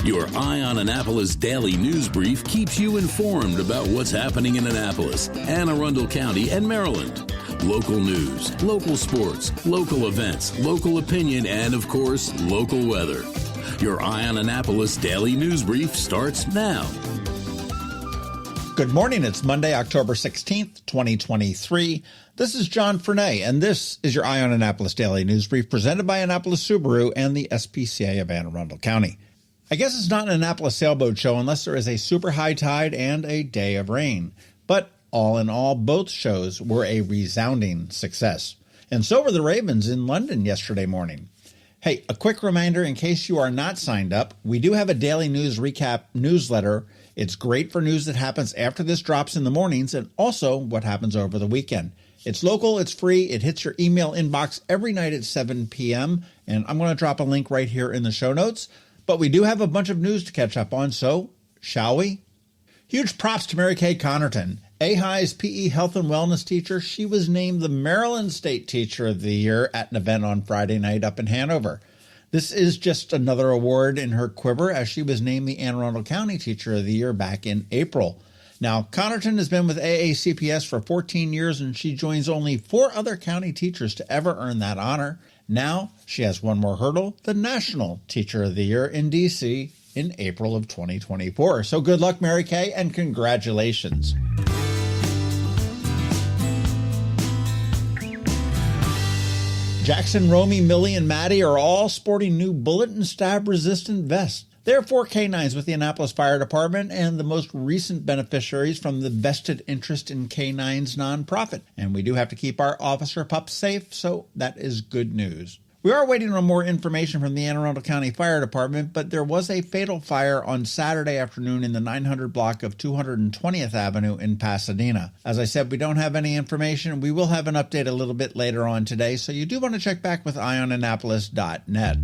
Your Eye on Annapolis daily news brief keeps you informed about what's happening in Annapolis, Anne Arundel County, and Maryland. Local news, local sports, local events, local opinion, and, of course, local weather. Your Eye on Annapolis daily news brief starts now. Good morning. It's Monday, October 16th, 2023. This is John Fernay, and this is your Eye on Annapolis daily news brief presented by Annapolis Subaru and the SPCA of Anne Arundel County. I guess it's not an Annapolis sailboat show unless there is a super high tide and a day of rain. But all in all, both shows were a resounding success. And so were the Ravens in London yesterday morning. Hey, a quick reminder in case you are not signed up, we do have a daily news recap newsletter. It's great for news that happens after this drops in the mornings and also what happens over the weekend. It's local, it's free, it hits your email inbox every night at 7 p.m. And I'm going to drop a link right here in the show notes. But we do have a bunch of news to catch up on, so shall we? Huge props to Mary Kay Connerton, AHI's PE Health and Wellness teacher. She was named the Maryland State Teacher of the Year at an event on Friday night up in Hanover. This is just another award in her quiver as she was named the Anne Arundel County Teacher of the Year back in April. Now, Connerton has been with AACPS for 14 years, and she joins only 4 other county teachers to ever earn that honor. Now, she has one more hurdle, the National Teacher of the Year in D.C. in April of 2024. So good luck, Mary Kay, and congratulations. Jackson, Romy, Millie, and Maddie are all sporting new bullet and stab-resistant vests. They're 4 Canines with the Annapolis Fire Department and the most recent beneficiaries from the Vested Interest in Canines nonprofit. And we do have to keep our officer pups safe, so that is good news. We are waiting on more information from the Anne Arundel County Fire Department, but there was a fatal fire on Saturday afternoon in the 900 block of 220th Avenue in Pasadena. As I said, we don't have any information. We will have an update a little bit later on today, so you do want to check back with eyeonannapolis.net.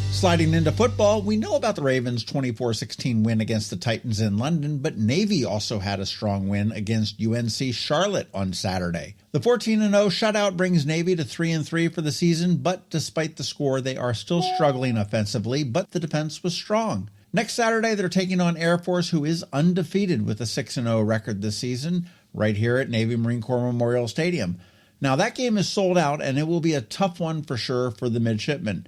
Sliding into football, we know about the Ravens' 24-16 win against the Titans in London, but Navy also had a strong win against UNC Charlotte on Saturday. The 14-0 shutout brings Navy to 3-3 for the season, but despite the score, they are still struggling offensively, but the defense was strong. Next Saturday, they're taking on Air Force, who is undefeated with a 6-0 record this season, right here at Navy Marine Corps Memorial Stadium. Now, that game is sold out, and it will be a tough one for sure for the midshipmen.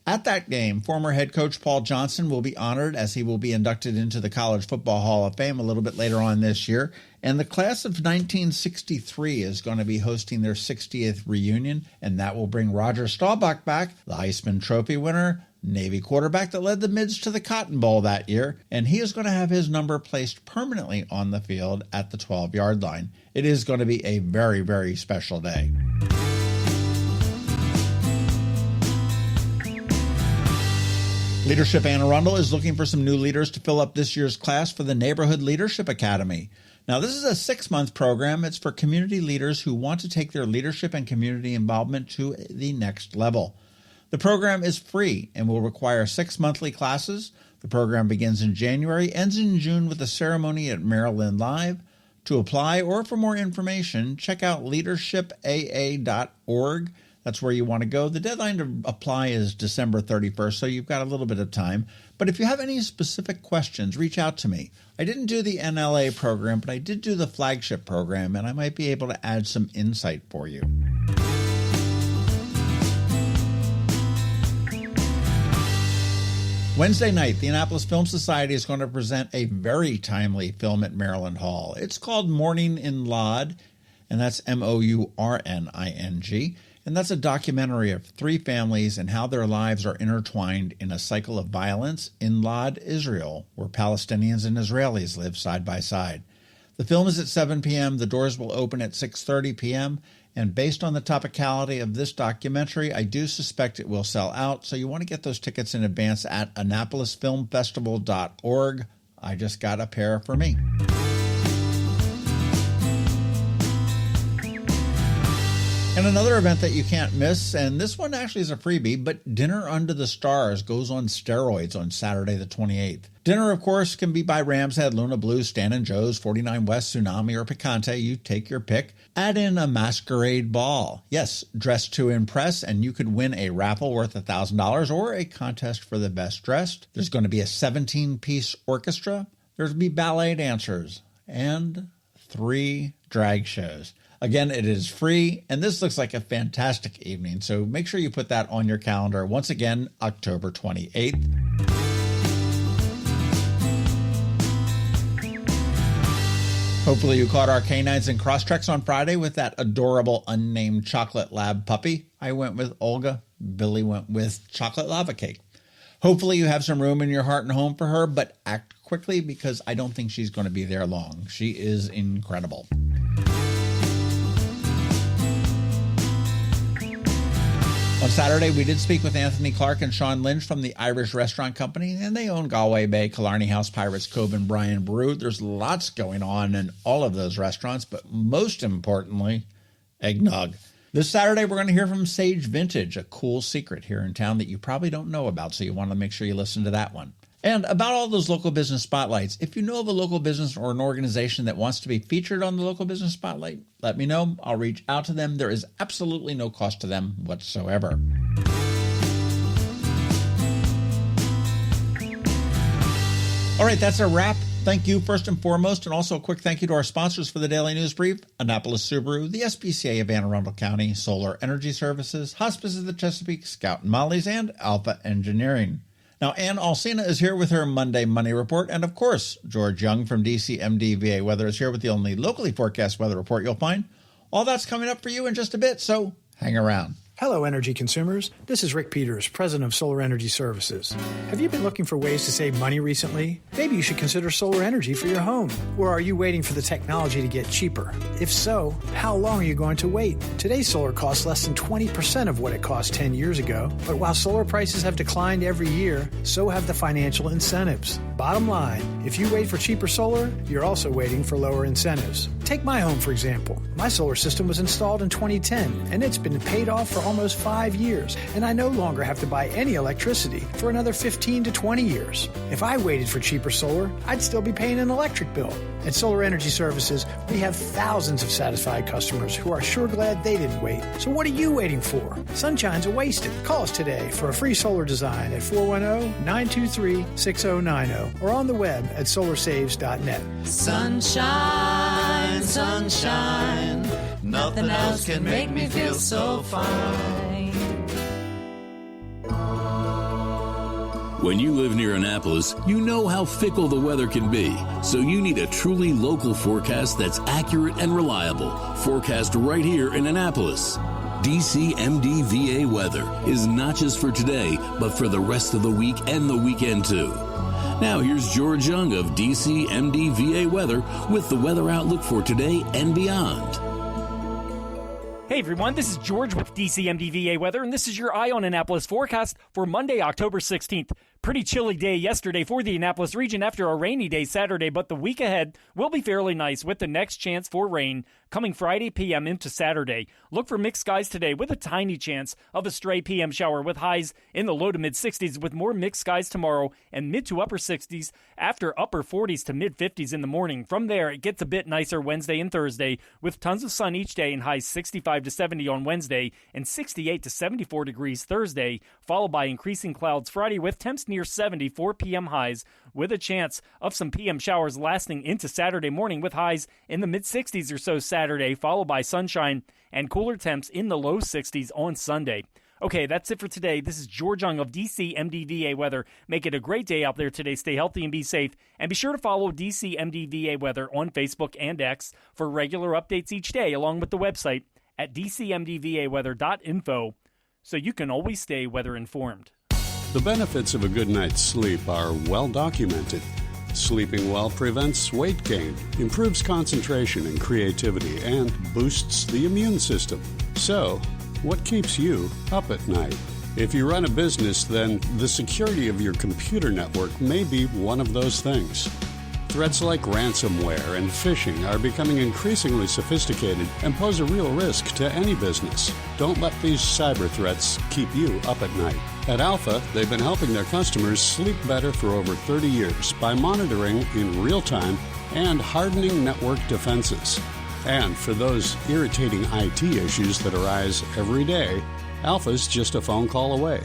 At that game, former head coach Paul Johnson will be honored as he will be inducted into the College Football Hall of Fame a little bit later on this year. And the class of 1963 is going to be hosting their 60th reunion, and that will bring Roger Staubach back, the Heisman Trophy winner, Navy quarterback that led the Mids to the Cotton Bowl that year, and he is going to have his number placed permanently on the field at the 12-yard line. It is going to be a very, very special day. Leadership Anne Arundel is looking for some new leaders to fill up this year's class for the Neighborhood Leadership Academy. Now, this is a 6-month program. It's for community leaders who want to take their leadership and community involvement to the next level. The program is free and will require 6 monthly classes. The program begins in January, ends in June with a ceremony at Maryland Live. To apply or for more information, check out leadershipaa.org. That's where you want to go. The deadline to apply is December 31st, so you've got a little bit of time. But if you have any specific questions, reach out to me. I didn't do the NLA program, but I did do the flagship program, and I might be able to add some insight for you. Wednesday night, the Annapolis Film Society is going to present a very timely film at Maryland Hall. It's called Mourning in Lod, and that's Mourning. And that's a documentary of 3 families and how their lives are intertwined in a cycle of violence in Lod, Israel, where Palestinians and Israelis live side by side. The film is at 7 p.m. The doors will open at 6:30 p.m. And based on the topicality of this documentary, I do suspect it will sell out. So you want to get those tickets in advance at AnnapolisFilmFestival.org. I just got a pair for me. And another event that you can't miss, and this one actually is a freebie, but Dinner Under the Stars goes on steroids on Saturday the 28th. Dinner, of course, can be by Ram's Head, Luna Blues, Stan and Joe's, 49 West, Tsunami, or Picante. You take your pick. Add in a masquerade ball. Yes, dress to impress, and you could win a raffle worth $1,000 or a contest for the best dressed. There's going to be a 17-piece orchestra. There's going to be ballet dancers and 3 drag shows. Again, it is free, and this looks like a fantastic evening, so make sure you put that on your calendar. Once again, October 28th. Hopefully you caught our Canines and Crosstreks on Friday with that adorable unnamed chocolate lab puppy. I went with Olga. Billy went with chocolate lava cake. Hopefully you have some room in your heart and home for her, but act quickly because I don't think she's going to be there long. She is incredible. On Saturday, we did speak with Anthony Clark and Sean Lynch from the Irish Restaurant Company, and they own Galway Bay, Killarney House, Pirates Cove, and Brian Brew. There's lots going on in all of those restaurants, but most importantly, eggnog. This Saturday, we're going to hear from Sage Vintage, a cool secret here in town that you probably don't know about, so you want to make sure you listen to that one. And about all those local business spotlights, if you know of a local business or an organization that wants to be featured on the local business spotlight, let me know. I'll reach out to them. There is absolutely no cost to them whatsoever. All right, that's a wrap. Thank you first and foremost, and also a quick thank you to our sponsors for the Daily News Brief: Annapolis Subaru, the SPCA of Anne Arundel County, Solar Energy Services, Hospice of the Chesapeake, Scout and Molly's, and Alpha Engineering. Now, Ann Alsina is here with her Monday Money Report, and of course, George Young from DCMDVA Weather is here with the only locally forecast weather report you'll find. All that's coming up for you in just a bit, so hang around. Hello, energy consumers. This is Rick Peters, president of Solar Energy Services. Have you been looking for ways to save money recently? Maybe you should consider solar energy for your home. Or are you waiting for the technology to get cheaper? If so, how long are you going to wait? Today's solar costs less than 20% of what it cost 10 years ago. But while solar prices have declined every year, so have the financial incentives. Bottom line, if you wait for cheaper solar, you're also waiting for lower incentives. Take my home, for example. My solar system was installed in 2010, and it's been paid off for almost 5 years, and I no longer have to buy any electricity for another 15 to 20 years. If I waited for cheaper solar, I'd still be paying an electric bill. At Solar Energy Services, we have thousands of satisfied customers who are sure glad they didn't wait. So what are you waiting for? Sunshine's a wasted. Call us today for a free solar design at 410-923-6090 or on the web at solarsaves.net. Sunshine, sunshine, nothing else can make me feel so fine. When you live near Annapolis, you know how fickle the weather can be, so you need a truly local forecast that's accurate and reliable. Forecast right here in Annapolis. DCMDVA weather is not just for today, but for the rest of the week and the weekend too. Now here's George Young of DCMDVA weather with the weather outlook for today and beyond. Hey everyone, this is George with DCMDVA Weather, and this is your Eye on Annapolis forecast for Monday, October 16th. Pretty chilly day yesterday for the Annapolis region after a rainy day Saturday, but the week ahead will be fairly nice with the next chance for rain coming Friday p.m. into Saturday. Look for mixed skies today with a tiny chance of a stray p.m. shower with highs in the low to mid 60s with more mixed skies tomorrow and mid to upper 60s after upper 40s to mid 50s in the morning. From there, it gets a bit nicer Wednesday and Thursday with tons of sun each day and highs 65 to 70 on Wednesday and 68 to 74 degrees Thursday, followed by increasing clouds Friday with temps near 70 4 p.m. highs with a chance of some p.m. showers lasting into Saturday morning with highs in the mid 60s or so Saturday, followed by sunshine and cooler temps in the low 60s on Sunday. Okay, that's it for today. This is George Young of DCMDVA Weather. Make it a great day out there today. Stay healthy and be safe. And be sure to follow DCMDVA Weather on Facebook and X for regular updates each day, along with the website at dcmdvaweather.info, so you can always stay weather informed. The benefits of a good night's sleep are well documented. Sleeping well prevents weight gain, improves concentration and creativity, and boosts the immune system. So, what keeps you up at night? If you run a business, then the security of your computer network may be one of those things. Threats like ransomware and phishing are becoming increasingly sophisticated and pose a real risk to any business. Don't let these cyber threats keep you up at night. At Alpha, they've been helping their customers sleep better for over 30 years by monitoring in real time and hardening network defenses. And for those irritating IT issues that arise every day, Alpha's just a phone call away,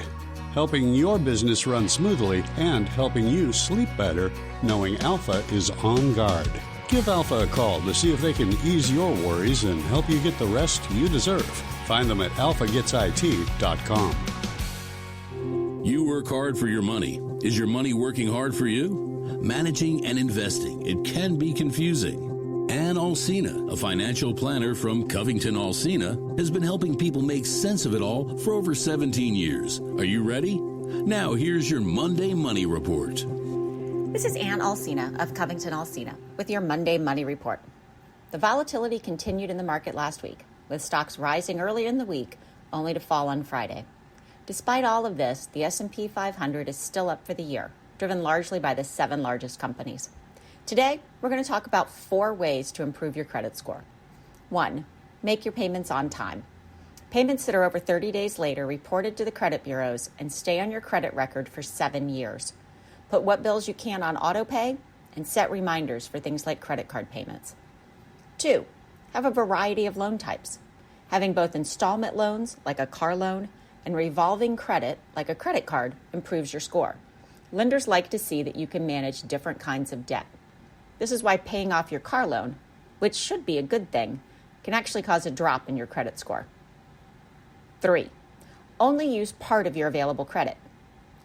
helping your business run smoothly and helping you sleep better knowing Alpha is on guard. Give Alpha a call to see if they can ease your worries and help you get the rest you deserve. Find them at alphagetsit.com. You work hard for your money. Is your money working hard for you? Managing and investing, it can be confusing. Ann Alsina, a financial planner from CovingtonAlsina, has been helping people make sense of it all for over 17 years. Are you ready? Now here's your Monday Money Report. This is Ann Alsina of CovingtonAlsina with your Monday Money Report. The volatility continued in the market last week, with stocks rising earlier in the week, only to fall on Friday. Despite all of this, the S&P 500 is still up for the year, driven largely by the 7 largest companies. Today, we're going to talk about 4 ways to improve your credit score. 1. Make your payments on time. Payments that are over 30 days later reported to the credit bureaus and stay on your credit record for 7 years. Put what bills you can on auto pay and set reminders for things like credit card payments. 2. Have a variety of loan types. Having both installment loans, like a car loan, and revolving credit, like a credit card, improves your score. Lenders like to see that you can manage different kinds of debt. This is why paying off your car loan, which should be a good thing, can actually cause a drop in your credit score. 3. Only use part of your available credit.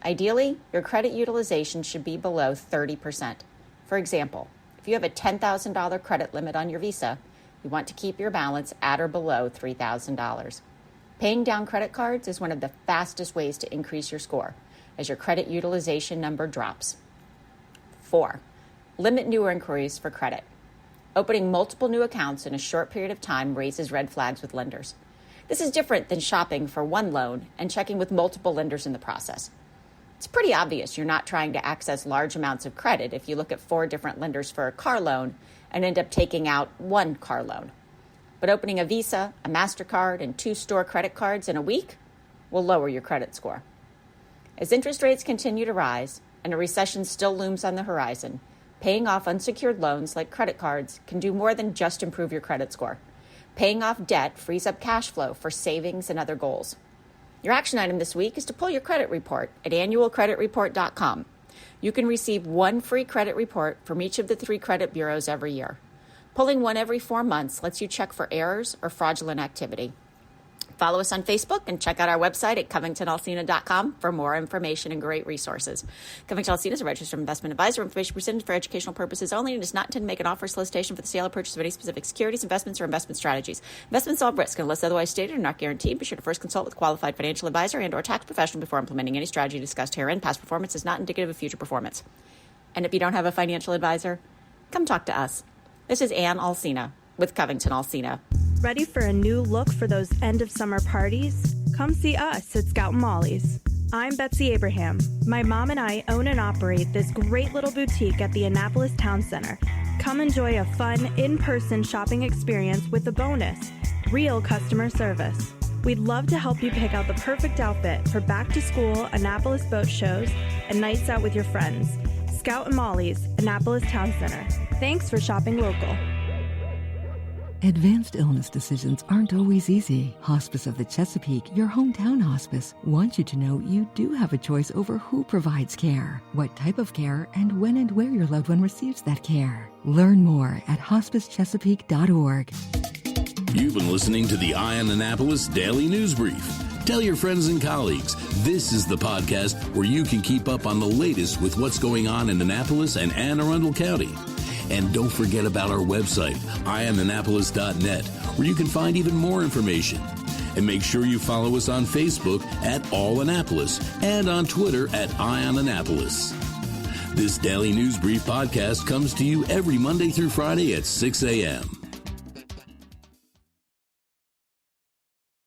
Ideally, your credit utilization should be below 30%. For example, if you have a $10,000 credit limit on your Visa, you want to keep your balance at or below $3,000. Paying down credit cards is one of the fastest ways to increase your score, as your credit utilization number drops. 4. Limit new inquiries for credit. Opening multiple new accounts in a short period of time raises red flags with lenders. This is different than shopping for one loan and checking with multiple lenders in the process. It's pretty obvious you're not trying to access large amounts of credit if you look at 4 different lenders for a car loan and end up taking out 1 car loan. But opening a Visa, a MasterCard, and 2 store credit cards in a week will lower your credit score. As interest rates continue to rise and a recession still looms on the horizon, paying off unsecured loans like credit cards can do more than just improve your credit score. Paying off debt frees up cash flow for savings and other goals. Your action item this week is to pull your credit report at annualcreditreport.com. You can receive 1 free credit report from each of the 3 credit bureaus every year. Pulling one every 4 months lets you check for errors or fraudulent activity. Follow us on Facebook and check out our website at CovingtonAlsina.com for more information and great resources. CovingtonAlsina is a registered investment advisor. Information presented for educational purposes only and does not intend to make an offer or solicitation for the sale or purchase of any specific securities, investments, or investment strategies. Investments involve risk unless otherwise stated are not guaranteed. Be sure to first consult with a qualified financial advisor and or tax professional before implementing any strategy discussed herein. Past performance is not indicative of future performance. And if you don't have a financial advisor, come talk to us. This is Ann Alsina with CovingtonAlsina. Ready for a new look for those end-of-summer parties? Come see us at Scout and Molly's. I'm Betsy Abraham. My mom and I own and operate this great little boutique at the Annapolis Town Center. Come enjoy a fun, in-person shopping experience with a bonus, real customer service. We'd love to help you pick out the perfect outfit for back-to-school Annapolis boat shows and nights out with your friends. Scout and Molly's, Annapolis Town Center. Thanks for shopping local. Advanced illness decisions aren't always easy. Hospice of the Chesapeake, your hometown hospice, wants you to know you do have a choice over who provides care, what type of care, and when and where your loved one receives that care. Learn more at hospicechesapeake.org. You've been listening to the Eye on Annapolis Daily News Brief. Tell your friends and colleagues, this is the podcast where you can keep up on the latest with what's going on in Annapolis and Anne Arundel County. And don't forget about our website, eyeonannapolis.net, where you can find even more information. And make sure you follow us on Facebook at All Annapolis and on Twitter at Eye on Annapolis. This Daily News Brief podcast comes to you every Monday through Friday at 6 a.m.